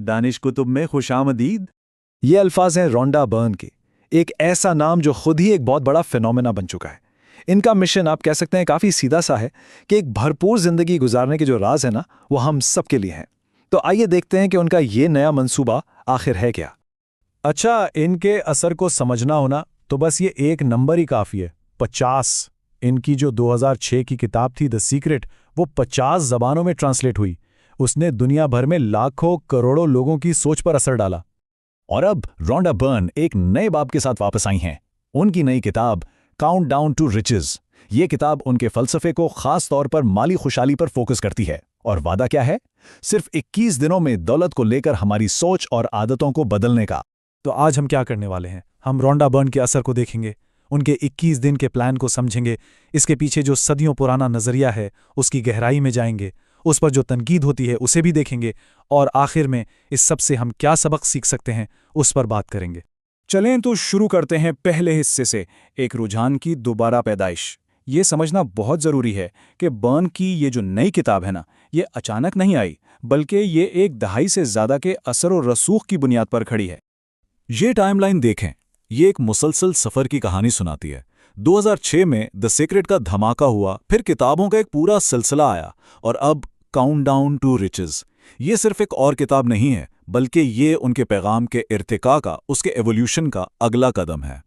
दानिश कुतुब में खुशामदीद। ये अल्फाज हैं रोंडा बर्न के, एक ऐसा नाम जो खुद ही एक बहुत बड़ा फिनोमेना बन चुका है। इनका मिशन आप कह सकते हैं काफ़ी सीधा सा है कि एक भरपूर ज़िंदगी गुजारने के जो राज है ना, वो हम सब के लिए हैं। तो आइए देखते हैं कि उनका ये नया मंसूबा आखिर है क्या। अच्छा, इनके असर को समझना होना तो बस ये एक नंबर ही काफ़ी है, 50। इनकी जो 2006 की किताब थी द सीक्रेट, वो 50 ज़बानों में ट्रांसलेट हुई। उसने दुनिया भर में लाखों करोड़ों लोगों की सोच पर असर डाला। और अब रोंडा बर्न एक नए बाब के साथ वापस आई हैं। उनकी नई किताब काउंट डाउन टू रिचेस। ये किताब उनके फलसफे को खास तौर पर माली खुशहाली पर फोकस करती है। और वादा क्या है? सिर्फ 21 दिनों में दौलत को लेकर हमारी सोच और आदतों को बदलने का। तो आज हम क्या करने वाले हैं? हम रोंडा बर्न के असर को देखेंगे, उनके 21 दिन के प्लान को समझेंगे, इसके पीछे जो सदियों पुराना नज़रिया है उसकी गहराई में जाएंगे, उस पर जो तनकीद होती है उसे भी देखेंगे, और आखिर में इस सब से हम क्या सबक सीख सकते हैं उस पर बात करेंगे। चलें तो शुरू करते हैं पहले हिस्से से, एक रुझान की दोबारा पैदाइश। ये समझना बहुत ज़रूरी है कि बर्न की ये जो नई किताब है ना, ये अचानक नहीं आई, बल्कि ये एक दहाई से ज़्यादा के असर और रसूख की बुनियाद पर खड़ी है। ये टाइमलाइन देखें, ये एक मुसलसल सफ़र की कहानी सुनाती है। 2006 में द सीक्रेट का धमाका हुआ, फिर किताबों का एक पूरा सिलसिला आया, और अब काउंट डाउन टू रिचेस। ये सिर्फ एक और किताब नहीं है, बल्कि ये उनके पैगाम के इर्तिका का, उसके एवोल्यूशन का अगला कदम है।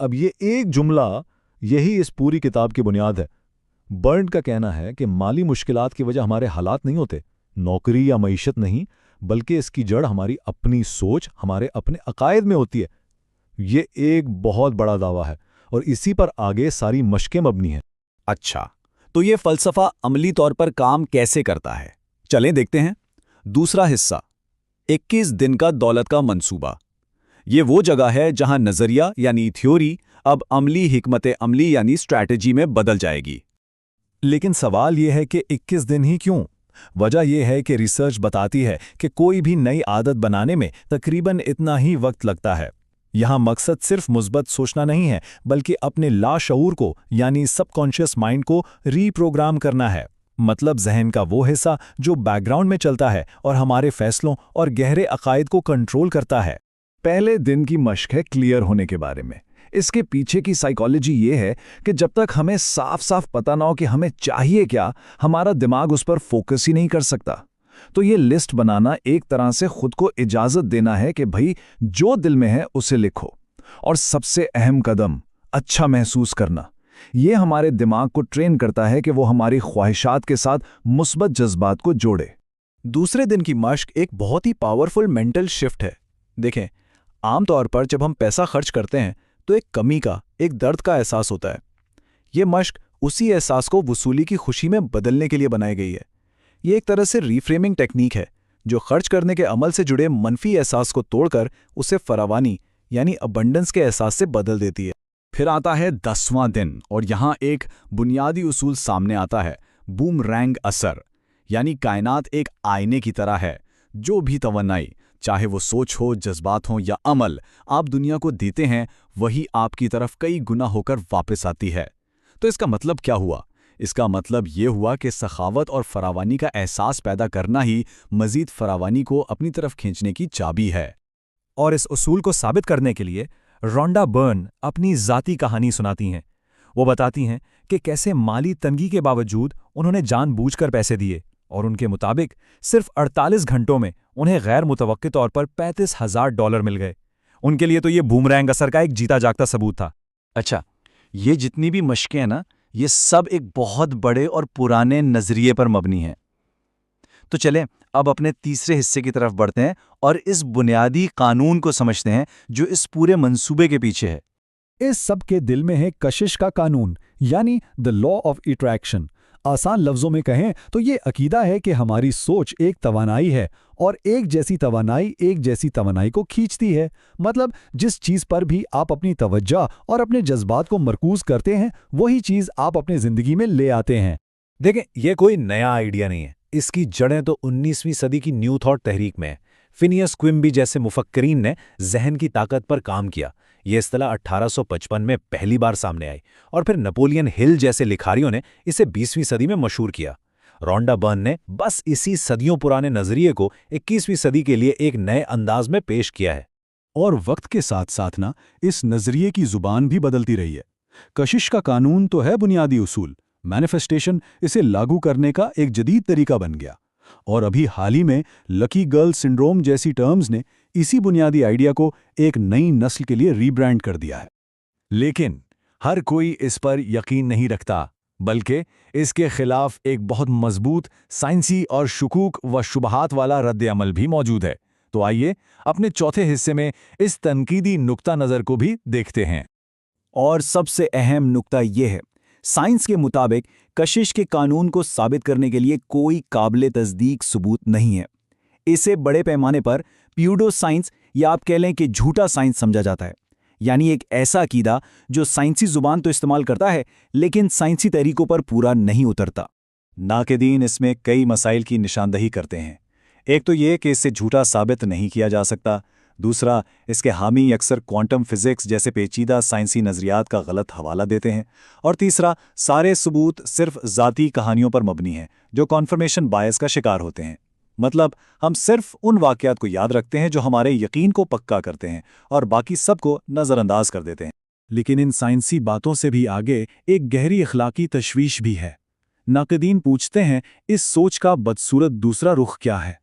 अब ये एक जुमला यही इस पूरी किताब की बुनियाद है। बर्न का कहना है कि माली मुश्किलात की वजह हमारे हालात नहीं होते, नौकरी या मईशत नहीं, बल्कि इसकी जड़ हमारी अपनी सोच, हमारे अपने अकायद में होती है। ये एक बहुत बड़ा दावा है और इसी पर आगे सारी मशकें मबनी हैं। अच्छा, तो ये फलसफा अमली तौर पर काम कैसे करता है? चलें देखते हैं। दूसरा हिस्सा, 21 दिन का दौलत का मंसूबा। ये वो जगह है जहां नजरिया यानी थ्योरी अब अमली हिकमत अमली यानी स्ट्रैटेजी में बदल जाएगी। लेकिन सवाल यह है कि 21 दिन ही क्यों? वजह यह है कि रिसर्च बताती है कि कोई भी नई आदत बनाने में तकरीबन इतना ही वक्त लगता है। यहाँ मकसद सिर्फ मुस्बत सोचना नहीं है, बल्कि अपने लाशऊर को यानी सबकॉन्शियस माइंड को रीप्रोग्राम करना है। मतलब जहन का वो हिस्सा जो बैकग्राउंड में चलता है और हमारे फैसलों और गहरे अकायद को कंट्रोल करता है। पहले दिन की मशक है क्लियर होने के बारे में। इसके पीछे की साइकोलॉजी ये है कि जब तक हमें साफ साफ पता ना हो कि हमें चाहिए क्या, हमारा दिमाग उस पर फोकस ही नहीं कर सकता। तो ये लिस्ट बनाना एक तरह से खुद को इजाज़त देना है कि भाई जो दिल में है उसे लिखो। और सबसे अहम कदम, अच्छा महसूस करना। ये हमारे दिमाग को ट्रेन करता है कि वो हमारी ख्वाहिशात के साथ मुस्बत जज्बात को जोड़े। दूसरे दिन की मशक एक बहुत ही पावरफुल मेंटल शिफ्ट है। देखें, आमतौर पर जब हम पैसा खर्च करते हैं तो एक कमी का, एक दर्द का एहसास होता है। ये मशक उसी एहसास को वसूली की खुशी में बदलने के लिए बनाई गई है। ये एक तरह से रीफ्रेमिंग टेक्निक है जो खर्च करने के अमल से जुड़े मनफी एहसास को तोड़कर उसे फरावानी यानी अबंडेंस के एहसास से बदल देती है। फिर आता है 10वां दिन, और यहाँ एक बुनियादी उसूल सामने आता है, बूमरैंग असर। यानी कायनात एक आईने की तरह है। जो भी तवन्नाई, चाहे वो सोच हो, जज्बात हो या अमल, आप दुनिया को देते हैं, वही आपकी तरफ कई गुना होकर वापस आती है। तो इसका मतलब क्या हुआ? इसका मतलब ये हुआ कि सखावत और फरावानी का एहसास पैदा करना ही मजीद फरावानी को अपनी तरफ खींचने की चाबी है। और इस उसूल को साबित करने के लिए रोंडा बर्न अपनी ज़ाती कहानी सुनाती हैं। वो बताती हैं कि कैसे माली तंगी के बावजूद उन्होंने जानबूझकर पैसे दिए, और उनके मुताबिक सिर्फ 48 घंटों में उन्हें गैर मुतवक्की तौर पर $35,000 मिल गए। उनके लिए तो ये बूमरैंग असर का एक जीता जागता सबूत था। अच्छा, ये जितनी भी मशकें हैं ना, ये सब एक बहुत बड़े और पुराने नजरिए पर मबनी हैं। तो चलें अब अपने तीसरे हिस्से की तरफ बढ़ते हैं और इस बुनियादी कानून को समझते हैं जो इस पूरे मंसूबे के पीछे है। इस सब के दिल में है कशिश का कानून, यानी द लॉ ऑफ अट्रैक्शन। आसान लफ्जों में कहें तो ये अकीदा है कि हमारी सोच एक तवानाई है और एक जैसी तवानाई को खींचती है। मतलब जिस चीज़ पर भी आप अपनी तवज्जो और अपने जज्बात को मरकूज करते हैं, वही चीज़ आप अपने ज़िंदगी में ले आते हैं। देखें, यह कोई नया आइडिया नहीं है। इसकी जड़ें तो 19वीं सदी की न्यू थॉट तहरीक में है। फिनियस क्विम्बी जैसे मुफक्करीन ने जहन की ताकत पर काम किया। ये इस्तिलाह 1855 में पहली बार सामने आई और फिर नेपोलियन हिल जैसे लिखारियों ने इसे 20वीं सदी में मशहूर किया। रॉन्डा बर्न ने बस इसी सदियों पुराने नजरिए को 21वीं सदी के लिए एक नए अंदाज में पेश किया है। और वक्त के साथ साथ ना इस नजरिए की जुबान भी बदलती रही है। कशिश का कानून तो है बुनियादी उसूल, मैनिफेस्टेशन इसे लागू करने का एक जदीद तरीका बन गया। और अभी हाल ही में लकी गर्ल सिंड्रोम जैसी टर्म्स ने इसी बुनियादी आइडिया को एक नई नस्ल के लिए रीब्रांड कर दिया है। लेकिन हर कोई इस पर यकीन नहीं रखता, बल्कि इसके खिलाफ एक बहुत मजबूत साइंसी और शुकूक व शुबहात वाला रद्द अमल भी मौजूद है। तो आइए अपने चौथे हिस्से में इस तनकीदी नुक्ता नज़र को भी देखते हैं। और सबसे अहम नुक्ता यह है, साइंस के मुताबिक कशिश के कानून को साबित करने के लिए कोई काबिल तस्दीक सबूत नहीं है। इसे बड़े पैमाने पर प्यूडो साइंस या आप कह लें कि झूठा साइंस समझा जाता है, यानी एक ऐसा अकीदा जो साइंसी जुबान तो इस्तेमाल करता है लेकिन साइंसी तरीकों पर पूरा नहीं उतरता। नाक़िदीन इसमें कई मसाइल की निशानदही करते हैं। एक तो ये कि इसे झूठा साबित नहीं किया जा सकता, दूसरा इसके हामी अक्सर क्वांटम फिजिक्स जैसे पेचीदा साइंसी नज़रियात का गलत हवाला देते हैं, और तीसरा सारे सबूत सिर्फ ज़ाती कहानियों पर मबनी हैं जो कॉन्फर्मेशन बायस का शिकार होते हैं। मतलब हम सिर्फ उन वाक़यात को याद रखते हैं जो हमारे यकीन को पक्का करते हैं और बाकी सब को नज़रअंदाज कर देते हैं। लेकिन इन साइंसी बातों से भी आगे एक गहरी अखलाकी तशवीश भी है। नाक़िदीन पूछते हैं, इस सोच का बदसूरत दूसरा रुख क्या है?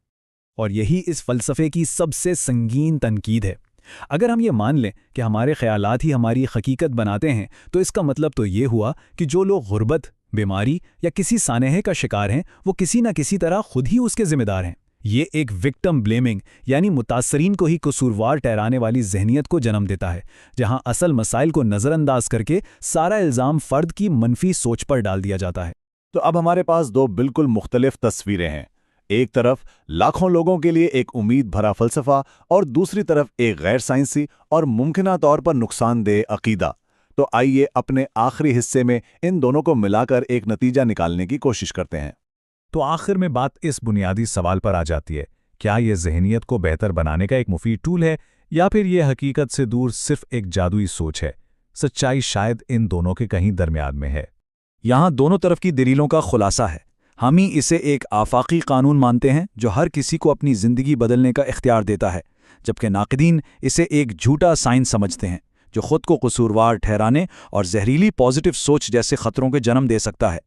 और यही इस फ़लसफ़े की सबसे संगीन तनकीद है। अगर हम ये मान लें कि हमारे ख़यालात ही हमारी हकीकत बनाते हैं, तो इसका मतलब तो ये हुआ कि जो लोग गुर्बत, बीमारी या किसी सानेहे का शिकार हैं, वो किसी न किसी तरह खुद ही उसके ज़िम्मेदार हैं। ये एक विक्टिम ब्लेमिंग यानी मुतासरीन को ही कसूरवार ठहराने वाली जहनीत को जन्म देता है, जहां असल मसाइल को नज़रअंदाज करके सारा इल्ज़ाम फ़र्द की मनफी सोच पर डाल दिया जाता है। तो अब हमारे पास दो बिल्कुल मुख्तलिफ तस्वीरें हैं। एक तरफ लाखों लोगों के लिए एक उम्मीद भरा फ़लसफ़ा और दूसरी तरफ एक गैर साइंसी और मुमकिना तौर पर नुकसानदेह अकीदा। तो आइए अपने आखिरी हिस्से में इन दोनों को मिलाकर एक नतीजा निकालने की कोशिश करते हैं। तो आखिर में बात इस बुनियादी सवाल पर आ जाती है, क्या यह ज़हनियत को बेहतर बनाने का एक मुफीद टूल है या फिर यह हकीकत से दूर सिर्फ एक जादुई सोच है? सच्चाई शायद इन दोनों के कहीं दरमियान में है। यहाँ दोनों तरफ की दलीलों का खुलासा है। हम ही इसे एक आफाकी कानून मानते हैं जो हर किसी को अपनी ज़िंदगी बदलने का इख्तियार देता है, जबकि नाक़िदीन इसे एक झूठा साइंस समझते हैं जो खुद को कसूरवार ठहराने और जहरीली पॉजिटिव सोच जैसे खतरों के जन्म दे सकता है।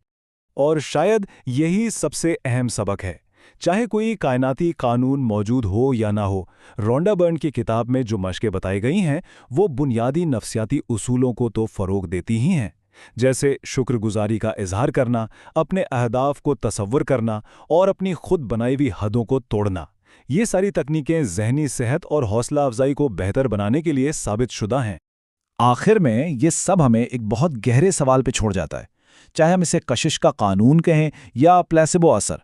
और शायद यही सबसे अहम सबक है। चाहे कोई कायनाती कानून मौजूद हो या ना हो, रॉन्डा बर्न की किताब में जो मशक़ें बताई गई हैं वो बुनियादी नफ्सियाती उसूलों को तो फ़रोग़ देती ही हैं, जैसे शुक्रगुजारी का इजहार करना, अपने अहदाफ को तसव्वुर करना और अपनी खुद बनाई हुई हदों को तोड़ना। ये सारी तकनीकें ज़हनी सेहत और हौसला अफजाई को बेहतर बनाने के लिए साबित शुदा हैं। आखिर में ये सब हमें एक बहुत गहरे सवाल पे छोड़ जाता है, चाहे हम इसे कशिश का कानून कहें या प्लेसिबो असर।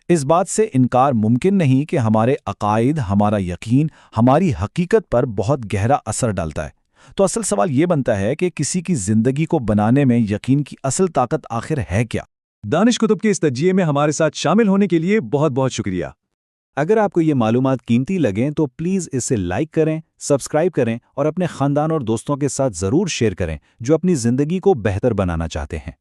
इस बात से इनकार मुमकिन नहीं कि हमारे अकायद, हमारा यकीन, हमारी हकीकत पर बहुत गहरा असर डालता है। तो असल सवाल ये बनता है कि किसी की ज़िंदगी को बनाने में यकीन की असल ताकत आखिर है क्या? दानिश कुतुब के इस तज्जिये में हमारे साथ शामिल होने के लिए बहुत बहुत शुक्रिया। अगर आपको ये मालूमात कीमती लगें तो प्लीज़ इसे लाइक करें, सब्सक्राइब करें और अपने ख़ानदान और दोस्तों के साथ ज़रूर शेयर करें जो अपनी ज़िंदगी को बेहतर बनाना चाहते हैं।